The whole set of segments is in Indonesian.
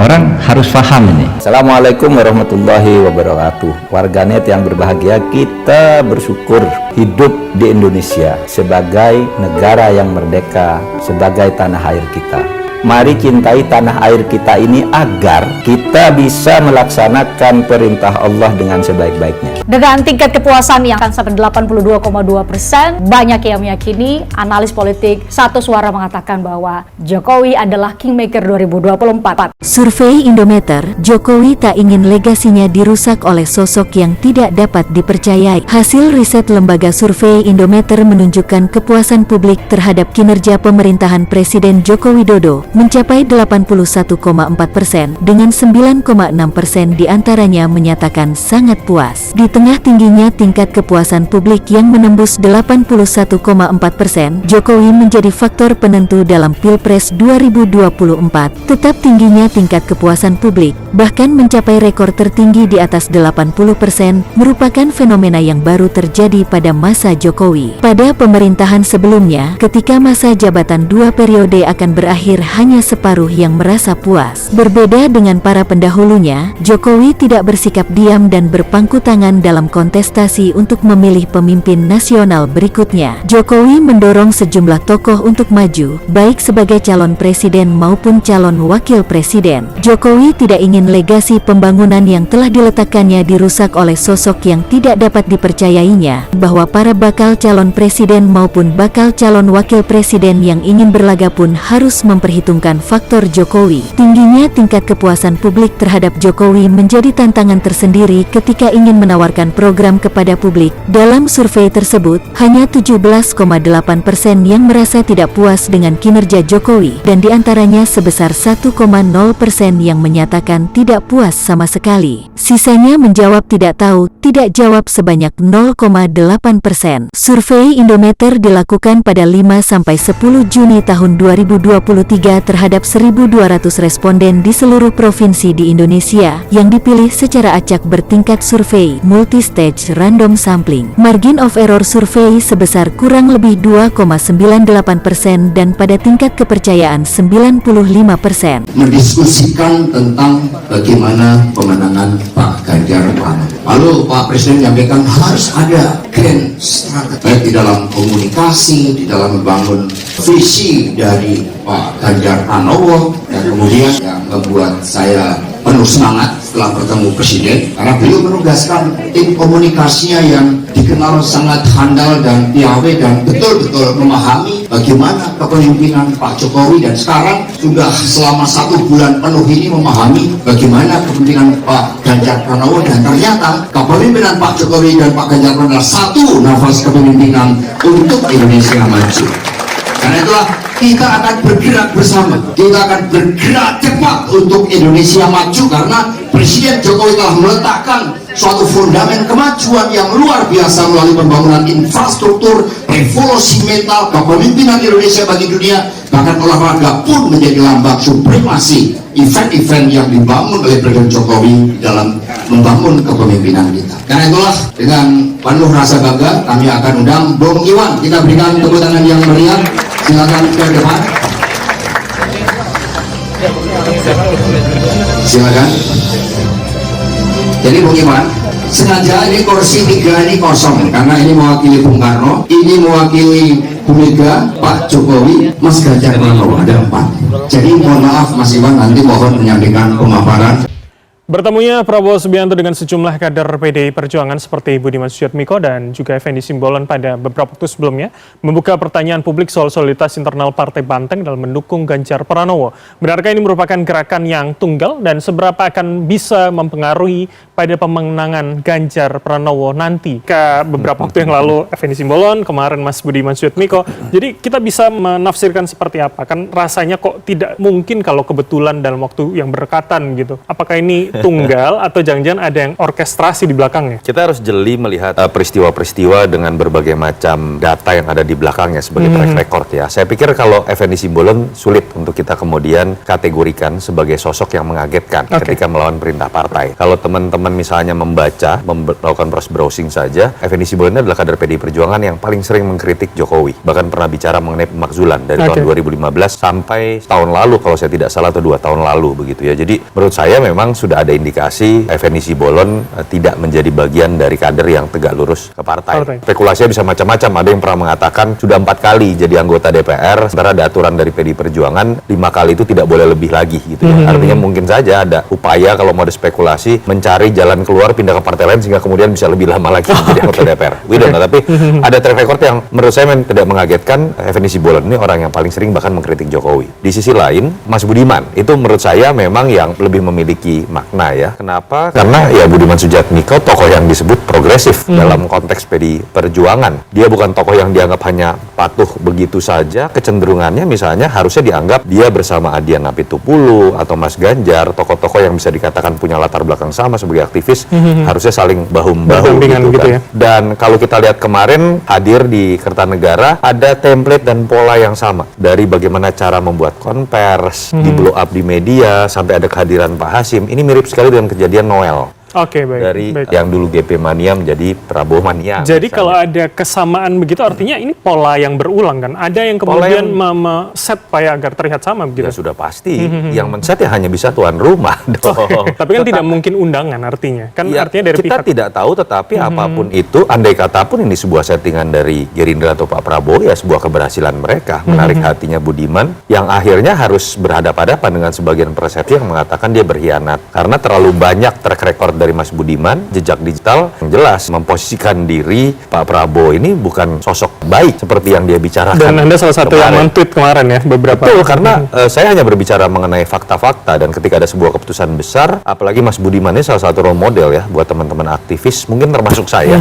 Orang harus paham ini. Assalamualaikum warahmatullahi wabarakatuh. Warganet yang berbahagia, kita bersyukur hidup di Indonesia sebagai negara yang merdeka, sebagai tanah air kita. Mari cintai tanah air kita ini agar kita bisa melaksanakan perintah Allah dengan sebaik-baiknya. Dengan tingkat kepuasan yang akan sampai 82,2%, banyak yang meyakini, analis politik satu suara mengatakan bahwa Jokowi adalah Kingmaker 2024. Survei Indometer, Jokowi tak ingin legasinya dirusak oleh sosok yang tidak dapat dipercayai. Hasil riset lembaga survei Indometer menunjukkan kepuasan publik terhadap kinerja pemerintahan Presiden Joko Widodo mencapai 81,4%, dengan 9,6% diantaranya menyatakan sangat puas. Di tengah tingginya tingkat kepuasan publik yang menembus 81,4%, Jokowi menjadi faktor penentu dalam Pilpres 2024. Tetap tingginya tingkat kepuasan publik, bahkan mencapai rekor tertinggi di atas 80%, merupakan fenomena yang baru terjadi pada masa Jokowi. Pada pemerintahan sebelumnya, ketika masa jabatan 2 periode akan berakhir, hanya separuh yang merasa puas. Berbeda dengan para pendahulunya, Jokowi tidak bersikap diam dan berpangku tangan dalam kontestasi untuk memilih pemimpin nasional berikutnya. Jokowi mendorong sejumlah tokoh untuk maju, baik sebagai calon presiden maupun calon wakil presiden. Jokowi tidak ingin legasi pembangunan yang telah diletakkannya dirusak oleh sosok yang tidak dapat dipercayainya, bahwa para bakal calon presiden maupun bakal calon wakil presiden yang ingin berlaga pun harus memperhitungkan faktor Jokowi. Tingginya tingkat kepuasan publik terhadap Jokowi menjadi tantangan tersendiri ketika ingin menawarkan program kepada publik. Dalam survei tersebut, hanya 17,8% yang merasa tidak puas dengan kinerja Jokowi, dan diantaranya sebesar 1,0% yang menyatakan tidak puas sama sekali. Sisanya menjawab tidak tahu, tidak jawab sebanyak 0,8%. Survei Indometer dilakukan pada 5-10 Juni tahun 2023 terhadap 1.200 responden di seluruh provinsi di Indonesia yang dipilih secara acak bertingkat survei multi-stage random sampling. Margin of error survei sebesar kurang lebih 2,98% dan pada tingkat kepercayaan 95%. Mendiskusikan tentang bagaimana pemenangan Pak Ganjar Pranowo. Lalu Pak Presiden menyampaikan harus ada grand strategi baik di dalam komunikasi, di dalam membangun visi dari Pak Ganjar Pranowo, dan kemudian yang membuat saya penuh semangat setelah bertemu Presiden karena beliau menugaskan tim komunikasinya yang dikenal sangat handal dan piawai dan betul-betul memahami bagaimana kepemimpinan Pak Jokowi, dan sekarang sudah selama 1 bulan penuh ini memahami bagaimana kepemimpinan Pak Ganjar Pranowo, dan ternyata kepemimpinan Pak Jokowi dan Pak Ganjar Pranowo adalah satu nafas kepemimpinan untuk Indonesia maju. Karena itulah kita akan bergerak bersama, kita akan bergerak cepat untuk Indonesia maju, karena Presiden Jokowi telah meletakkan suatu fondamen kemajuan yang luar biasa melalui pembangunan infrastruktur, revolusi mental, kepemimpinan Indonesia bagi dunia, bahkan olahraga pun menjadi lambang supremasi event-event yang dibangun oleh Presiden Jokowi dalam membangun kepemimpinan kita. Karena itulah dengan penuh rasa bangga kami akan undang Bung Iwan, kita berikan tepuk tangan yang meriah. Silakan ke depan. Silakan. Jadi Bung Iwan, sengaja ini kursi 3 ini kosong karena ini mewakili Bung Karno, ini mewakili Bu Mega, Pak Jokowi, Mas Ganjar Pranowo, ada 4. Jadi mohon maaf Mas Iwan, nanti mohon menyampaikan pemaparan. Bertemunya Prabowo Subianto dengan sejumlah kader PDI Perjuangan seperti Budiman Sujatmiko dan juga Effendi Simbolon pada beberapa waktu sebelumnya membuka pertanyaan publik soal soliditas internal Partai Banteng dalam mendukung Ganjar Pranowo. Benarkah ini merupakan gerakan yang tunggal dan seberapa akan bisa mempengaruhi pada pemenangan Ganjar Pranowo nanti? Ke beberapa waktu yang lalu Effendi Simbolon, kemarin Mas Budiman Sujatmiko. Jadi kita bisa menafsirkan seperti apa? Kan rasanya kok tidak mungkin kalau kebetulan dalam waktu yang berdekatan gitu. Apakah ini tunggal atau jangan-jangan ada yang orkestrasi di belakangnya? Kita harus jeli melihat peristiwa-peristiwa dengan berbagai macam data yang ada di belakangnya sebagai track record ya. Saya pikir kalau Effendi Simbolon sulit untuk kita kemudian kategorikan sebagai sosok yang mengagetkan ketika melawan perintah partai. Kalau teman-teman misalnya membaca, melakukan proses browsing saja, Effendi Simbolon adalah kader PDI Perjuangan yang paling sering mengkritik Jokowi. Bahkan pernah bicara mengenai pemakzulan dari tahun 2015 sampai tahun lalu kalau saya tidak salah, atau 2 tahun lalu begitu ya. Jadi menurut saya memang sudah ada indikasi Effendi Simbolon tidak menjadi bagian dari kader yang tegak lurus ke partai. Spekulasinya bisa macam-macam. Ada yang pernah mengatakan sudah 4 kali jadi anggota DPR, sementara ada aturan dari PDI Perjuangan 5 kali itu tidak boleh lebih lagi gitu ya. Artinya mungkin saja ada upaya kalau mau ada spekulasi mencari jalan keluar pindah ke partai lain sehingga kemudian bisa lebih lama lagi jadi anggota DPR. We don't know. Tapi ada track record yang menurut saya tidak mengagetkan. Effendi Simbolon ini orang yang paling sering bahkan mengkritik Jokowi. Di sisi lain, Mas Budiman itu menurut saya memang yang lebih memiliki makna ya. Kenapa? Karena ya Budiman Sujatmiko tokoh yang disebut progresif dalam konteks PDI Perjuangan. Dia bukan tokoh yang dianggap hanya patuh begitu saja. Kecenderungannya misalnya harusnya dianggap dia bersama Adian Apitupulu atau Mas Ganjar, tokoh-tokoh yang bisa dikatakan punya latar belakang sama sebagai aktivis, harusnya saling bahu-membahu gitu kan. Ya. Dan kalau kita lihat kemarin hadir di Kertanegara ada template dan pola yang sama dari bagaimana cara membuat konvers, di blow up di media sampai ada kehadiran Pak Hasim. Ini mirip sekali dengan kejadian Noel. Oke, baik. Dari yang dulu GP Mania menjadi Prabowo Mania. Jadi misalnya. kalau ada kesamaan begitu artinya ini pola yang berulang kan? Ada yang kemudian set supaya agar terlihat sama begitu? Ya sudah pasti. Yang men-set ya hanya bisa tuan rumah dong. Tapi kan tidak mungkin undangan artinya. Kan ya, artinya dari kita pihak. tidak tahu, tetapi apapun itu, andai kata pun ini sebuah settingan dari Gerindra atau Pak Prabowo, ya sebuah keberhasilan mereka menarik hatinya Budiman, yang akhirnya harus berhadapan-hadapan dengan sebagian persepsi yang mengatakan dia berkhianat. Karena terlalu banyak track record dari Mas Budiman, jejak digital yang jelas memposisikan diri Pak Prabowo ini bukan sosok baik seperti yang dia bicarakan. Dan Anda salah satu yang men-tweet kemarin ya beberapa. Betul, karena saya hanya berbicara mengenai fakta-fakta, dan ketika ada sebuah keputusan besar, apalagi Mas Budiman ini salah satu role model ya buat teman-teman aktivis, mungkin termasuk saya,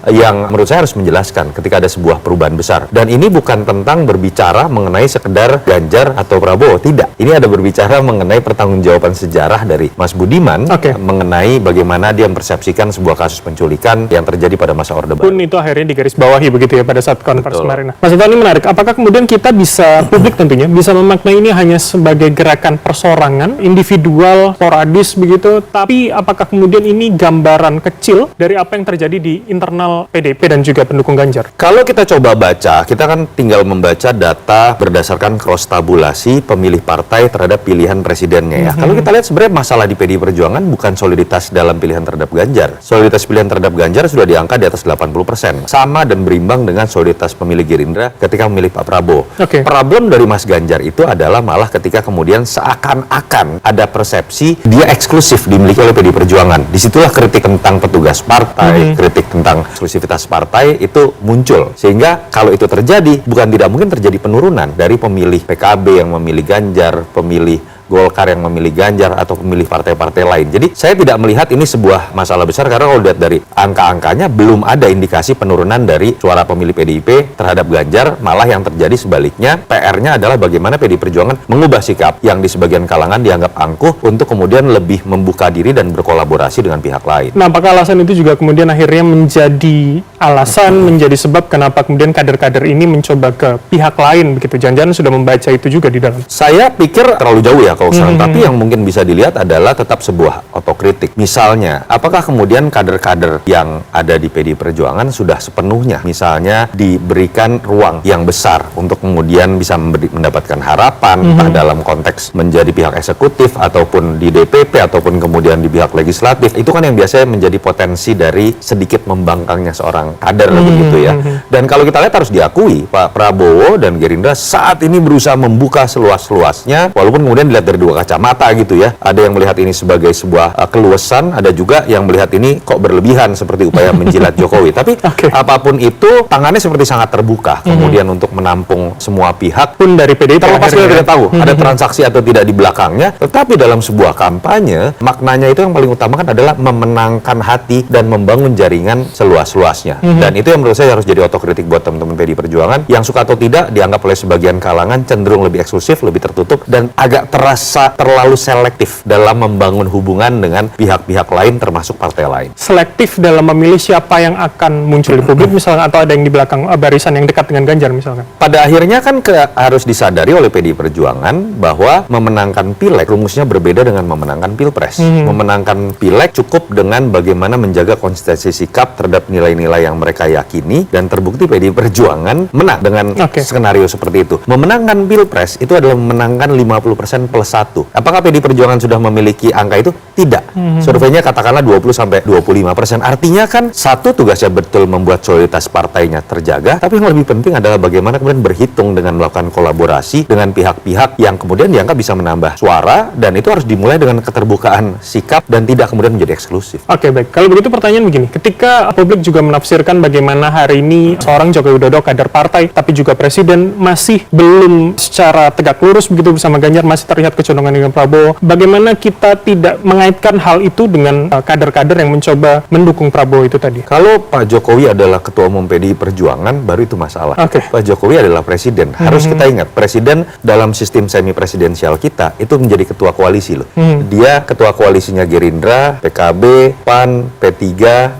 yang menurut saya harus menjelaskan ketika ada sebuah perubahan besar. Dan ini bukan tentang berbicara mengenai sekedar Ganjar atau Prabowo, tidak. Ini ada berbicara mengenai pertanggungjawaban sejarah dari Mas Budiman mengenai bagaimana dia mempersepsikan sebuah kasus penculikan yang terjadi pada masa Orde Baru. Pun itu akhirnya digarisbawahi begitu ya pada saat konferensi kemarin. Mas Eva, ini menarik. Apakah kemudian kita bisa, publik tentunya, bisa memaknai ini hanya sebagai gerakan persorangan, individual, sporadis begitu, tapi apakah kemudian ini gambaran kecil dari apa yang terjadi di internal PDIP dan juga pendukung Ganjar? Kalau kita coba baca, kita kan tinggal membaca data berdasarkan cross tabulasi pemilih partai terhadap pilihan presidennya ya. Kalau kita lihat sebenarnya masalah di PDI Perjuangan bukan soliditas dalam pilihan terhadap Ganjar. Soliditas pilihan terhadap Ganjar sudah diangkat di atas 80%. Sama dan berimbang dengan soliditas pemilih Gerindra ketika memilih Pak Prabowo. Problem dari Mas Ganjar itu adalah malah ketika kemudian seakan-akan ada persepsi dia eksklusif dimiliki oleh PDI Perjuangan. Disitulah kritik tentang petugas partai, kritik tentang eksklusivitas partai itu muncul. Sehingga kalau itu terjadi, bukan tidak mungkin terjadi penurunan dari pemilih PKB yang memilih Ganjar, pemilih Golkar yang memilih Ganjar, atau pemilih partai-partai lain. Jadi saya tidak melihat ini sebuah masalah besar, karena kalau lihat dari angka-angkanya belum ada indikasi penurunan dari suara pemilih PDIP terhadap Ganjar, malah yang terjadi sebaliknya. PR-nya adalah bagaimana PDI Perjuangan mengubah sikap yang di sebagian kalangan dianggap angkuh untuk kemudian lebih membuka diri dan berkolaborasi dengan pihak lain. Nah, apakah alasan itu juga kemudian akhirnya menjadi alasan, menjadi sebab kenapa kemudian kader-kader ini mencoba ke pihak lain begitu? Jangan-jangan sudah membaca itu juga di dalam. Saya pikir terlalu jauh ya tapi yang mungkin bisa dilihat adalah tetap sebuah otokritik. Misalnya, apakah kemudian kader-kader yang ada di PDI Perjuangan sudah sepenuhnya misalnya diberikan ruang yang besar untuk kemudian bisa mendapatkan harapan entah dalam konteks menjadi pihak eksekutif ataupun di DPP ataupun kemudian di pihak legislatif. Itu kan yang biasanya menjadi potensi dari sedikit membangkangnya seorang kader begitu ya. Dan kalau kita lihat harus diakui, Pak Prabowo dan Gerindra saat ini berusaha membuka seluas-luasnya, walaupun kemudian dilihat dari dua kacamata gitu ya. Ada yang melihat ini sebagai sebuah keluasan, ada juga yang melihat ini kok berlebihan seperti upaya menjilat Jokowi. Tapi apapun itu, tangannya seperti sangat terbuka kemudian untuk menampung semua pihak. Pun dari PDIP terlepas kita tidak tahu ada transaksi atau tidak di belakangnya, tetapi dalam sebuah kampanye maknanya itu yang paling utama kan adalah memenangkan hati dan membangun jaringan seluas-luasnya. Dan itu yang menurut saya harus jadi otokritik buat teman-teman PDI Perjuangan, yang suka atau tidak dianggap oleh sebagian kalangan cenderung lebih eksklusif, lebih tertutup, dan agak terasa terlalu selektif dalam membangun hubungan dengan pihak-pihak lain termasuk partai lain. Selektif dalam memilih siapa yang akan muncul di publik misalkan, atau ada yang di belakang barisan yang dekat dengan Ganjar misalkan. Pada akhirnya kan harus disadari oleh PDI Perjuangan bahwa memenangkan pileg rumusnya berbeda dengan memenangkan pilpres. Memenangkan pileg cukup dengan bagaimana menjaga konsistensi sikap terhadap nilai-nilai yang mereka yakini, dan terbukti PDI Perjuangan menang dengan skenario seperti itu. Memenangkan pilpres itu adalah memenangkan 50% plus 1. Apakah PDI Perjuangan sudah memiliki angka itu? Tidak. Surveinya katakanlah 20-25%. Artinya kan satu, tugasnya betul membuat soliditas partainya terjaga, tapi yang lebih penting adalah bagaimana kemudian berhitung dengan melakukan kolaborasi dengan pihak-pihak yang kemudian dianggap bisa menambah suara, dan itu harus dimulai dengan keterbukaan sikap dan tidak kemudian menjadi eksklusif. Oke, baik. Kalau begitu pertanyaan begini, ketika publik juga menafsirkan bagaimana hari ini seorang Joko Widodo kader partai tapi juga presiden masih belum secara tegak lurus begitu bersama Ganjar, masih terlihat kecondongan dengan Prabowo, bagaimana kita tidak mengaitkan hal itu dengan kader-kader yang mencoba mendukung Prabowo itu tadi? Kalau Pak Jokowi adalah ketua umum PDI Perjuangan, baru itu masalah. Pak Jokowi adalah presiden. Harus kita ingat, presiden dalam sistem semi presidensial kita itu menjadi ketua koalisi loh. Dia ketua koalisinya Gerindra, PKB, PAN, P3,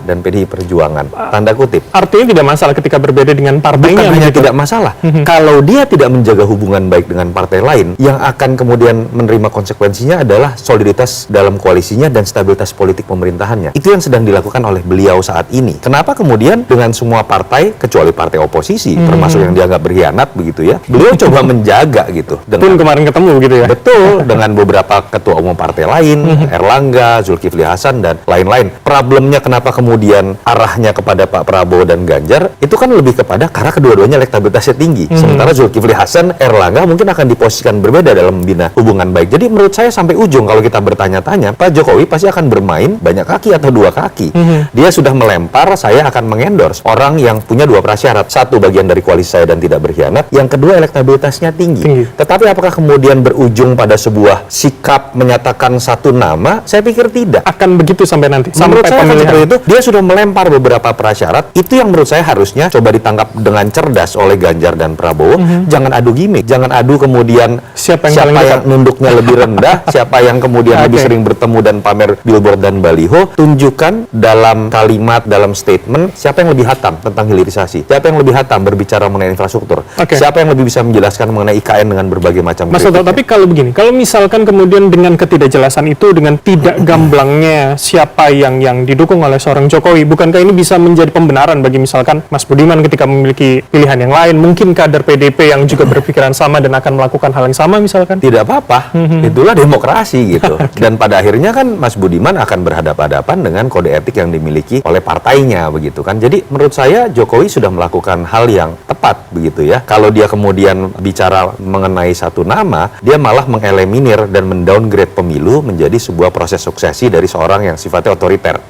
dan PDI Perjuangan. Tanda kutip. Artinya tidak masalah ketika berbeda dengan partainya. Bukan hanya tidak masalah. Kalau dia tidak menjaga hubungan baik dengan partai lain, yang akan kemudian menerima konsekuensinya adalah soliditas dalam koalisinya dan stabilitas politik pemerintahannya. Itu yang sedang dilakukan oleh beliau saat ini. Kenapa kemudian dengan semua partai, kecuali partai oposisi, termasuk yang dianggap berkhianat begitu ya, beliau coba menjaga gitu. Pun kemarin ketemu gitu ya? Betul, dengan beberapa ketua umum partai lain, Erlangga, Zulkifli Hasan, dan lain-lain. Problemnya kenapa kemudian arahnya kepada Pak Prabowo dan Ganjar, itu kan lebih kepada karena kedua-duanya elektabilitasnya tinggi. Sementara Zulkifli Hasan, Erlangga mungkin akan diposisikan berbeda dalam membina hubungan baik. Jadi menurut saya sampai ujung kalau kita bertanya-tanya, Pak Jokowi pasti akan bermain banyak kaki atau dua kaki. Dia sudah melempar, saya akan mengendorse orang yang punya dua prasyarat. Satu, bagian dari koalisi saya dan tidak berkhianat. Yang kedua, elektabilitasnya tinggi. Tetapi apakah kemudian berujung pada sebuah sikap menyatakan satu nama? Saya pikir tidak. Akan begitu sampai nanti? Menurut sampai saya pemilihan seperti itu, dia sudah melempar beberapa prasyarat. Itu yang menurut saya harusnya coba ditangkap dengan cerdas oleh Ganjar dan Prabowo. Jangan adu gimmick, jangan adu kemudian siapa yang nunduknya lebih rendah, siapa yang kemudian lebih sering bertemu dan pamer billboard dan baliho. Tunjukkan dalam kalimat, dalam statement, siapa yang lebih hatam tentang hilirisasi, siapa yang lebih hatam berbicara mengenai infrastruktur, siapa yang lebih bisa menjelaskan mengenai IKN dengan berbagai macam Mas Toto, tapi kalau begini, kalau misalkan kemudian dengan ketidakjelasan itu, dengan tidak gamblangnya siapa yang didukung oleh seorang Jokowi, bukankah ini bisa menjadi pembenaran bagi misalkan Mas Budiman ketika memiliki pilihan yang lain, mungkin kader PDP yang juga berpikiran sama dan akan melakukan hal yang sama misalkan? Tidak apa-apa, itulah demokrasi gitu. Dan pada akhirnya kan Mas Budiman akan berhadapan-hadapan dengan kode etik yang dimiliki oleh partainya begitu kan. Jadi menurut saya Jokowi sudah melakukan hal yang tepat begitu ya. Kalau dia kemudian bicara mengenai satu nama, dia malah mengeliminir dan mendowngrade pemilu menjadi sebuah proses suksesi dari seorang yang sifatnya otoriter.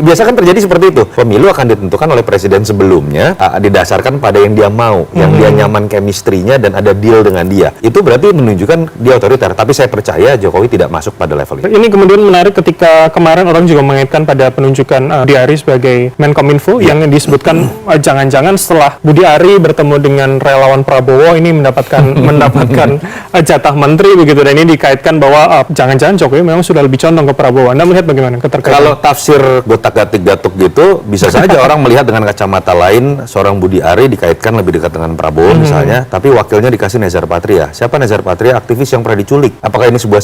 Biasa kan terjadi seperti itu. Pemilu akan ditentukan oleh presiden sebelumnya, didasarkan pada yang dia mau, yang dia nyaman chemistry-nya dan ada deal dengan dia. Itu berarti menunjukkan dia otoriter. Tapi saya percaya Jokowi tidak masuk pada level itu. Ini kemudian menarik ketika kemarin orang juga mengaitkan pada penunjukan Budi Ari sebagai Menkominfo yang disebutkan jangan-jangan setelah Budi Ari bertemu dengan relawan Prabowo ini mendapatkan jatah menteri begitu, dan ini dikaitkan bahwa jangan-jangan Jokowi memang sudah lebih condong ke Prabowo. Anda melihat bagaimana keterkaitan? Kalau tafsir gotak-gatik-gatuk gitu, bisa saja orang melihat dengan kacamata lain, seorang Budi Ari dikaitkan lebih dekat dengan Prabowo misalnya, tapi wakilnya dikasih Nezar Patria. Siapa Nezar Patria? Aktivis yang pernah diculik. Apakah ini sebuah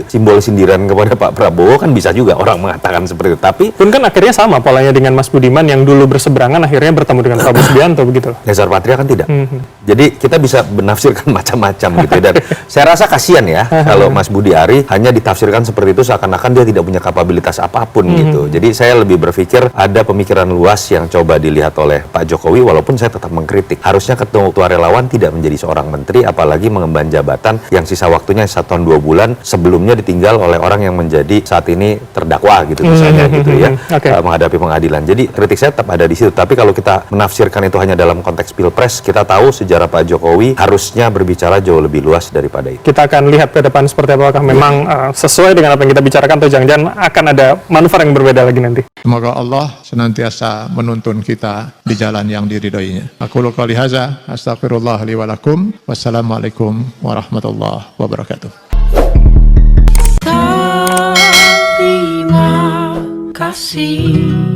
simbol sindiran kepada Pak Prabowo? Kan bisa juga orang mengatakan seperti itu. Tapi pun kan akhirnya sama polanya dengan Mas Budiman yang dulu berseberangan akhirnya bertemu dengan Prabowo Subianto begitu. Nezar Patria kan tidak. Jadi kita bisa menafsirkan macam-macam gitu. Dan saya rasa kasihan ya kalau Mas Budi Ari hanya ditafsirkan seperti itu seakan-akan dia tidak punya kapabilitas apapun gitu. Jadi saya lebih berpikir ada pemikiran luas yang coba dilihat oleh Pak Jokowi, walaupun saya tetap mengkritik. Harusnya ketua relawan tidak menjadi seorang menteri, apalagi mengemban jabatan yang sisa waktunya 1 tahun 2 bulan sebelumnya ditinggal oleh orang yang menjadi saat ini terdakwa gitu misalnya gitu ya, menghadapi pengadilan. Jadi kritik saya tetap ada di situ. Tapi kalau kita menafsirkan itu hanya dalam konteks pilpres, kita tahu sejarah Pak Jokowi harusnya berbicara jauh lebih luas daripada itu. Kita akan lihat ke depan seperti apakah memang sesuai dengan apa yang kita bicarakan atau jangan-jangan akan ada manuver yang berbeda lagi nanti. Semoga Allah senantiasa bisa menuntun kita di jalan yang diridhoinya. Aku qouli hadza, astaghfirullah li wa lakum. Wassalamualaikum warahmatullahi wabarakatuh. Terima kasih.